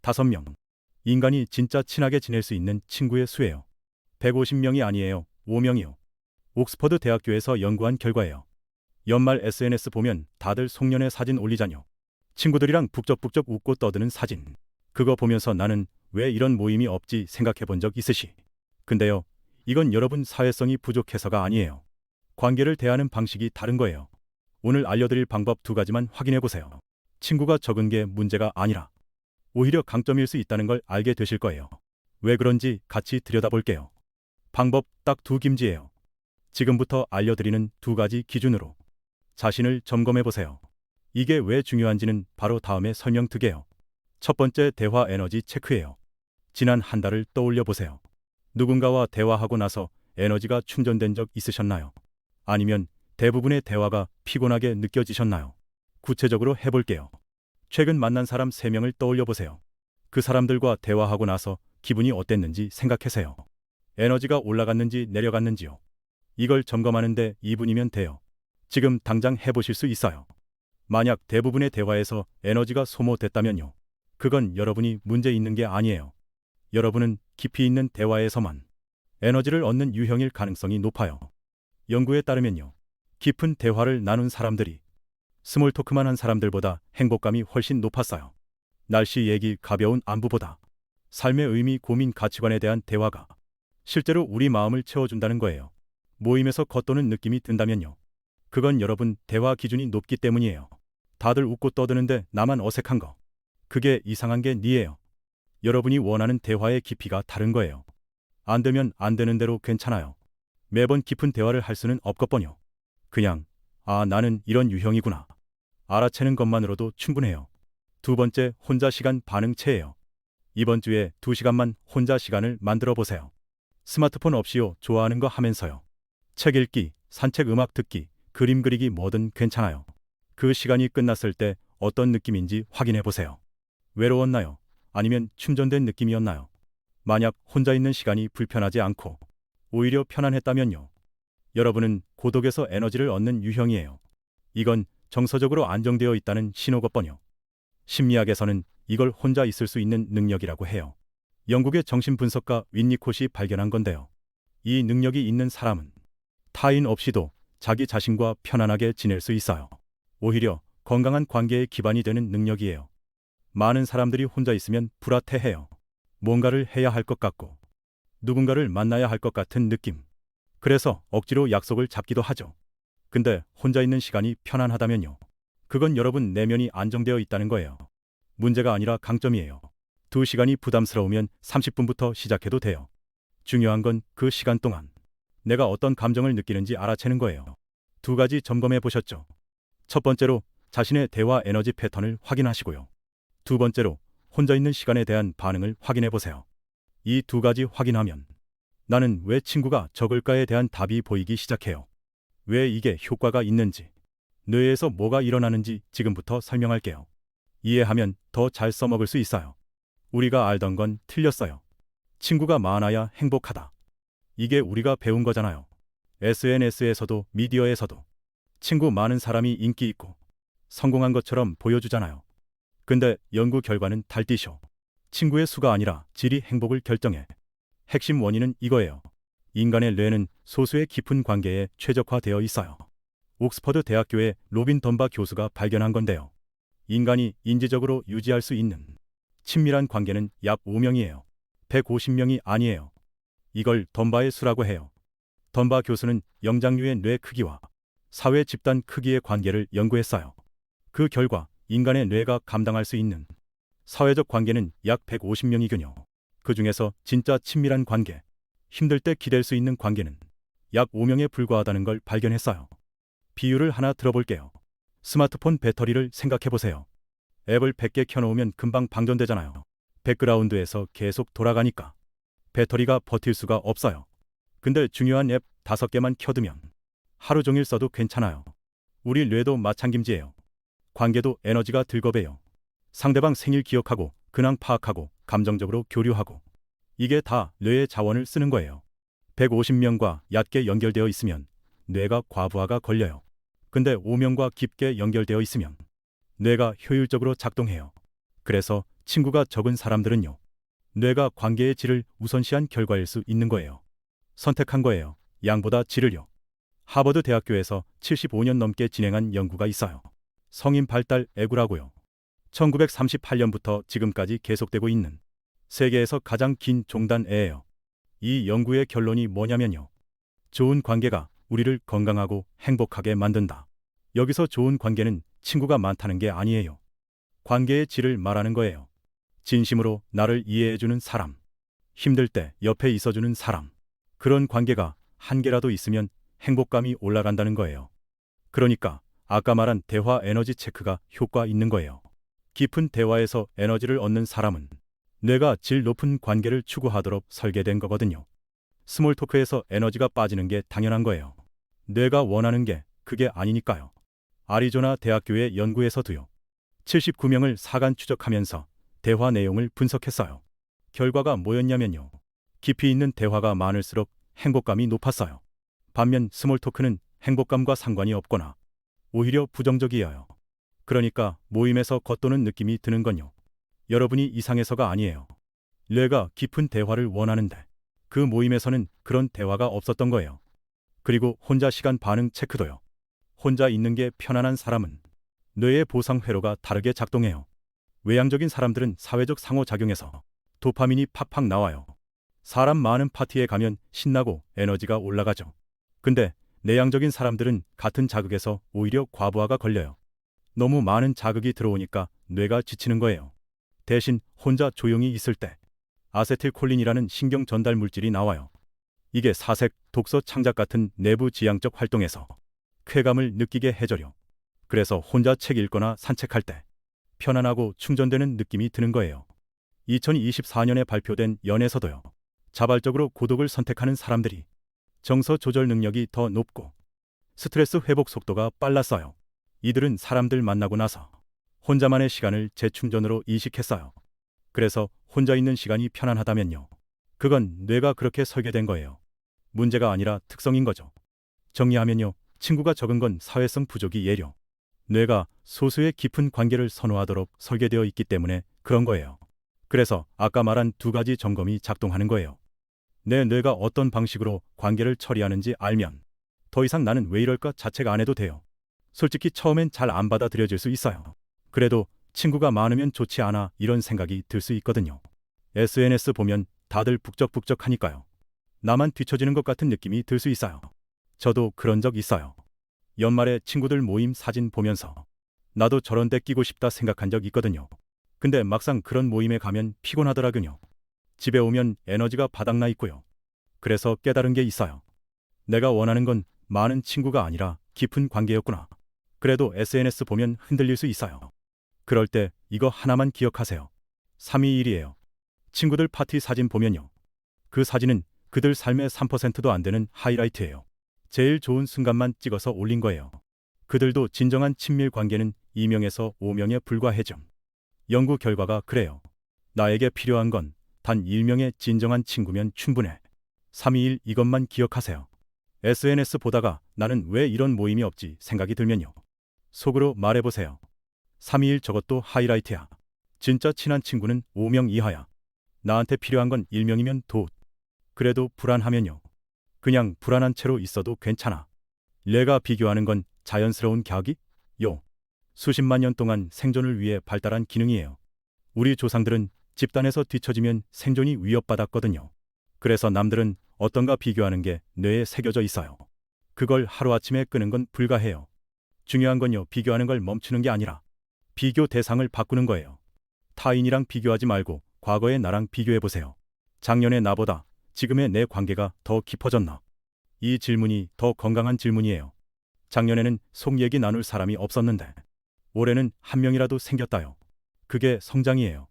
5명. 인간이 진짜 친하게 지낼 수 있는 친구의 수예요. 150명이 아니에요. 5명이요. 옥스퍼드 대학교에서 연구한 결과예요. 연말 SNS 보면 다들 송년회 사진 올리잖요. 친구들이랑 북적북적 웃고 떠드는 사진. 그거 보면서 나는 왜 이런 모임이 없지 생각해 본 적 있으시? 근데요, 이건 여러분 사회성이 부족해서가 아니에요. 관계를 대하는 방식이 다른 거예요. 오늘 알려드릴 방법 2가지만 확인해 보세요. 친구가 적은 게 문제가 아니라 오히려 강점일 수 있다는 걸 알게 되실 거예요. 왜 그런지 같이 들여다볼게요. 방법 딱 2김지예요. 지금부터 알려드리는 2가지 기준으로 자신을 점검해 보세요. 이게 왜 중요한지는 바로 다음에 설명드게요. 첫 번째, 대화 에너지 체크예요. 지난 한 달을 떠올려 보세요. 누군가와 대화하고 나서 에너지가 충전된 적 있으셨나요? 아니면 대부분의 대화가 피곤하게 느껴지셨나요? 구체적으로 해볼게요. 최근 만난 사람 3명을 떠올려 보세요. 그 사람들과 대화하고 나서 기분이 어땠는지 생각하세요. 에너지가 올라갔는지 내려갔는지요. 이걸 점검하는데 2분이면 돼요. 지금 당장 해보실 수 있어요. 만약 대부분의 대화에서 에너지가 소모됐다면요. 그건 여러분이 문제 있는 게 아니에요. 여러분은 깊이 있는 대화에서만 에너지를 얻는 유형일 가능성이 높아요. 연구에 따르면요. 깊은 대화를 나눈 사람들이 스몰 토크만 한 사람들보다 행복감이 훨씬 높았어요. 날씨 얘기, 가벼운 안부보다 삶의 의미, 고민, 가치관에 대한 대화가 실제로 우리 마음을 채워준다는 거예요. 모임에서 겉도는 느낌이 든다면요. 그건 여러분 대화 기준이 높기 때문이에요. 다들 웃고 떠드는데 나만 어색한 거. 그게 이상한 게 니예요. 여러분이 원하는 대화의 깊이가 다른 거예요. 안 되면 안 되는 대로 괜찮아요. 매번 깊은 대화를 할 수는 없거든요. 그냥 나는 이런 유형이구나 알아채는 것만으로도 충분해요. 2번째, 혼자 시간 반응체예요. 이번 주에 2시간만 혼자 시간을 만들어 보세요. 스마트폰 없이요. 좋아하는 거 하면서요. 책 읽기, 산책, 음악 듣기, 그림 그리기 뭐든 괜찮아요. 그 시간이 끝났을 때 어떤 느낌인지 확인해 보세요. 외로웠나요? 아니면 충전된 느낌이었나요? 만약 혼자 있는 시간이 불편하지 않고 오히려 편안했다면요. 여러분은 고독에서 에너지를 얻는 유형이에요. 이건 정서적으로 안정되어 있다는 신호거든요. 심리학에서는 이걸 혼자 있을 수 있는 능력이라고 해요. 영국의 정신분석가 윈니콧이 발견한 건데요. 이 능력이 있는 사람은 타인 없이도 자기 자신과 편안하게 지낼 수 있어요. 오히려 건강한 관계의 기반이 되는 능력이에요. 많은 사람들이 혼자 있으면 불안해해요. 뭔가를 해야 할 것 같고 누군가를 만나야 할 것 같은 느낌. 그래서 억지로 약속을 잡기도 하죠. 근데 혼자 있는 시간이 편안하다면요. 그건 여러분 내면이 안정되어 있다는 거예요. 문제가 아니라 강점이에요. 2시간이 부담스러우면 30분부터 시작해도 돼요. 중요한 건 그 시간 동안 내가 어떤 감정을 느끼는지 알아채는 거예요. 2가지 점검해 보셨죠? 첫 번째로 자신의 대화 에너지 패턴을 확인하시고요. 2번째로 혼자 있는 시간에 대한 반응을 확인해 보세요. 이 2가지 확인하면 나는 왜 친구가 적을까에 대한 답이 보이기 시작해요. 왜 이게 효과가 있는지, 뇌에서 뭐가 일어나는지 지금부터 설명할게요. 이해하면 더 잘 써먹을 수 있어요. 우리가 알던 건 틀렸어요. 친구가 많아야 행복하다. 이게 우리가 배운 거잖아요. SNS에서도 미디어에서도 친구 많은 사람이 인기 있고 성공한 것처럼 보여주잖아요. 근데 연구 결과는 달디쇼. 친구의 수가 아니라 질이 행복을 결정해. 핵심 원인은 이거예요. 인간의 뇌는 소수의 깊은 관계에 최적화되어 있어요. 옥스퍼드 대학교의 로빈 덤바 교수가 발견한 건데요. 인간이 인지적으로 유지할 수 있는 친밀한 관계는 약 5명이에요. 150명이 아니에요. 이걸 덤바의 수라고 해요. 덤바 교수는 영장류의 뇌 크기와 사회 집단 크기의 관계를 연구했어요. 그 결과 인간의 뇌가 감당할 수 있는 사회적 관계는 약 150명이군요. 그 중에서 진짜 친밀한 관계, 힘들 때 기댈 수 있는 관계는 약 5명에 불과하다는 걸 발견했어요. 비유를 하나 들어볼게요. 스마트폰 배터리를 생각해보세요. 앱을 100개 켜놓으면 금방 방전되잖아요. 백그라운드에서 계속 돌아가니까 배터리가 버틸 수가 없어요. 근데 중요한 앱 5개만 켜두면 하루 종일 써도 괜찮아요. 우리 뇌도 마찬가지예요. 관계도 에너지가 들거배요. 상대방 생일 기억하고 근황 파악하고 감정적으로 교류하고 이게 다 뇌의 자원을 쓰는 거예요. 150명과 얕게 연결되어 있으면 뇌가 과부하가 걸려요. 근데 5명과 깊게 연결되어 있으면 뇌가 효율적으로 작동해요. 그래서 친구가 적은 사람들은요. 뇌가 관계의 질을 우선시한 결과일 수 있는 거예요. 선택한 거예요. 양보다 질을요. 하버드 대학교에서 75년 넘게 진행한 연구가 있어요. 성인 발달 애구라고요. 1938년부터 지금까지 계속되고 있는 세계에서 가장 긴 종단애예요. 이 연구의 결론이 뭐냐면요. 좋은 관계가 우리를 건강하고 행복하게 만든다. 여기서 좋은 관계는 친구가 많다는 게 아니에요. 관계의 질을 말하는 거예요. 진심으로 나를 이해해주는 사람, 힘들 때 옆에 있어주는 사람, 그런 관계가 한 개라도 있으면 행복감이 올라간다는 거예요. 그러니까 아까 말한 대화 에너지 체크가 효과 있는 거예요. 깊은 대화에서 에너지를 얻는 사람은 뇌가 질 높은 관계를 추구하도록 설계된 거거든요. 스몰 토크에서 에너지가 빠지는 게 당연한 거예요. 뇌가 원하는 게 그게 아니니까요. 아리조나 대학교의 연구에서도요. 79명을 사간 추적하면서 대화 내용을 분석했어요. 결과가 뭐였냐면요. 깊이 있는 대화가 많을수록 행복감이 높았어요. 반면 스몰 토크는 행복감과 상관이 없거나 오히려 부정적이어요. 그러니까 모임에서 겉도는 느낌이 드는 건요. 여러분이 이상해서가 아니에요. 뇌가 깊은 대화를 원하는데 그 모임에서는 그런 대화가 없었던 거예요. 그리고 혼자 시간 반응 체크도요. 혼자 있는 게 편안한 사람은 뇌의 보상 회로가 다르게 작동해요. 외향적인 사람들은 사회적 상호작용에서 도파민이 팍팍 나와요. 사람 많은 파티에 가면 신나고 에너지가 올라가죠. 근데 내향적인 사람들은 같은 자극에서 오히려 과부하가 걸려요. 너무 많은 자극이 들어오니까 뇌가 지치는 거예요. 대신 혼자 조용히 있을 때 아세틸콜린이라는 신경 전달 물질이 나와요. 이게 사색, 독서, 창작 같은 내부 지향적 활동에서 쾌감을 느끼게 해줘요. 그래서 혼자 책 읽거나 산책할 때 편안하고 충전되는 느낌이 드는 거예요. 2024년에 발표된 연에서도요. 자발적으로 고독을 선택하는 사람들이 정서 조절 능력이 더 높고 스트레스 회복 속도가 빨랐어요. 이들은 사람들 만나고 나서 혼자만의 시간을 재충전으로 이식했어요. 그래서 혼자 있는 시간이 편안하다면요. 그건 뇌가 그렇게 설계된 거예요. 문제가 아니라 특성인 거죠. 정리하면요. 친구가 적은 건 사회성 부족이 예려. 뇌가 소수의 깊은 관계를 선호하도록 설계되어 있기 때문에 그런 거예요. 그래서 아까 말한 두 가지 점검이 작동하는 거예요. 내 뇌가 어떤 방식으로 관계를 처리하는지 알면 더 이상 나는 왜 이럴까 자책 안 해도 돼요. 솔직히 처음엔 잘 안 받아들여질 수 있어요. 그래도 친구가 많으면 좋지 않아 이런 생각이 들 수 있거든요. SNS 보면 다들 북적북적 하니까요. 나만 뒤처지는 것 같은 느낌이 들 수 있어요. 저도 그런 적 있어요. 연말에 친구들 모임 사진 보면서 나도 저런 데 끼고 싶다 생각한 적 있거든요. 근데 막상 그런 모임에 가면 피곤하더라고요. 집에 오면 에너지가 바닥나 있고요. 그래서 깨달은 게 있어요. 내가 원하는 건 많은 친구가 아니라 깊은 관계였구나. 그래도 SNS 보면 흔들릴 수 있어요. 그럴 때 이거 하나만 기억하세요. 321이에요. 친구들 파티 사진 보면요. 그 사진은 그들 삶의 3%도 안 되는 하이라이트예요. 제일 좋은 순간만 찍어서 올린 거예요. 그들도 진정한 친밀 관계는 2명에서 5명에 불과해져. 연구 결과가 그래요. 나에게 필요한 건 단 1명의 진정한 친구면 충분해. 321 이것만 기억하세요. SNS 보다가 나는 왜 이런 모임이 없지 생각이 들면요. 속으로 말해보세요. 321 저것도 하이라이트야. 진짜 친한 친구는 5명 이하야. 나한테 필요한 건 1명이면 도. 그래도 불안하면요. 그냥 불안한 채로 있어도 괜찮아. 내가 비교하는 건 자연스러운 격이? 요. 수십만 년 동안 생존을 위해 발달한 기능이에요. 우리 조상들은 집단에서 뒤처지면 생존이 위협받았거든요. 그래서 남들은 어떤가 비교하는 게 뇌에 새겨져 있어요. 그걸 하루아침에 끄는 건 불가해요. 중요한 건요, 비교하는 걸 멈추는 게 아니라 비교 대상을 바꾸는 거예요. 타인이랑 비교하지 말고 과거의 나랑 비교해보세요. 작년의 나보다 지금의 내 관계가 더 깊어졌나? 이 질문이 더 건강한 질문이에요. 작년에는 속 얘기 나눌 사람이 없었는데 올해는 한 명이라도 생겼다요. 그게 성장이에요.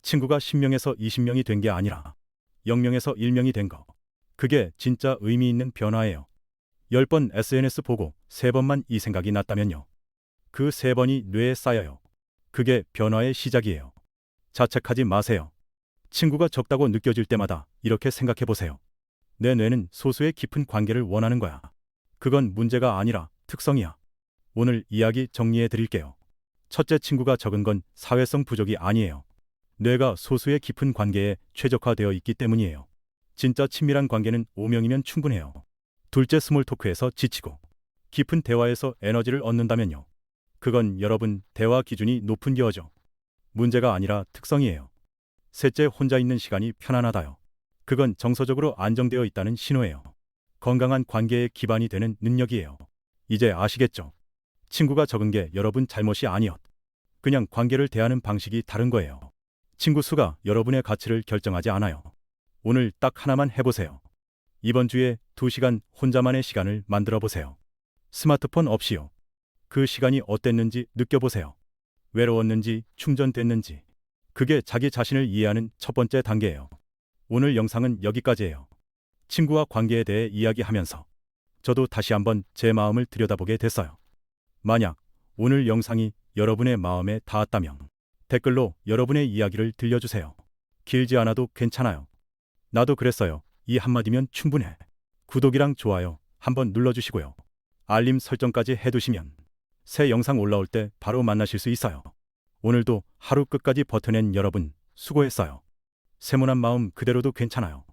친구가 10명에서 20명이 된 게 아니라 0명에서 1명이 된 거. 그게 진짜 의미 있는 변화예요. 10번 SNS 보고 3번만 이 생각이 났다면요. 그 3번이 뇌에 쌓여요. 그게 변화의 시작이에요. 자책하지 마세요. 친구가 적다고 느껴질 때마다 이렇게 생각해 보세요. 내 뇌는 소수의 깊은 관계를 원하는 거야. 그건 문제가 아니라 특성이야. 오늘 이야기 정리해 드릴게요. 첫째, 친구가 적은 건 사회성 부족이 아니에요. 뇌가 소수의 깊은 관계에 최적화되어 있기 때문이에요. 진짜 친밀한 관계는 5명이면 충분해요. 둘째, 스몰 토크에서 지치고 깊은 대화에서 에너지를 얻는다면요. 그건 여러분 대화 기준이 높은 거죠. 문제가 아니라 특성이에요. 셋째, 혼자 있는 시간이 편안하다요. 그건 정서적으로 안정되어 있다는 신호예요. 건강한 관계의 기반이 되는 능력이에요. 이제 아시겠죠? 친구가 적은 게 여러분 잘못이 아니었. 그냥 관계를 대하는 방식이 다른 거예요. 친구 수가 여러분의 가치를 결정하지 않아요. 오늘 딱 하나만 해보세요. 이번 주에 2시간 혼자만의 시간을 만들어 보세요. 스마트폰 없이요. 그 시간이 어땠는지 느껴보세요. 외로웠는지 충전됐는지. 그게 자기 자신을 이해하는 첫 번째 단계예요. 오늘 영상은 여기까지예요. 친구와 관계에 대해 이야기하면서 저도 다시 한번 제 마음을 들여다보게 됐어요. 만약 오늘 영상이 여러분의 마음에 닿았다면 댓글로 여러분의 이야기를 들려주세요. 길지 않아도 괜찮아요. 나도 그랬어요. 이 한마디면 충분해. 구독이랑 좋아요 한번 눌러주시고요. 알림 설정까지 해두시면 새 영상 올라올 때 바로 만나실 수 있어요. 오늘도 하루 끝까지 버텨낸 여러분 수고했어요. 세모난 마음 그대로도 괜찮아요.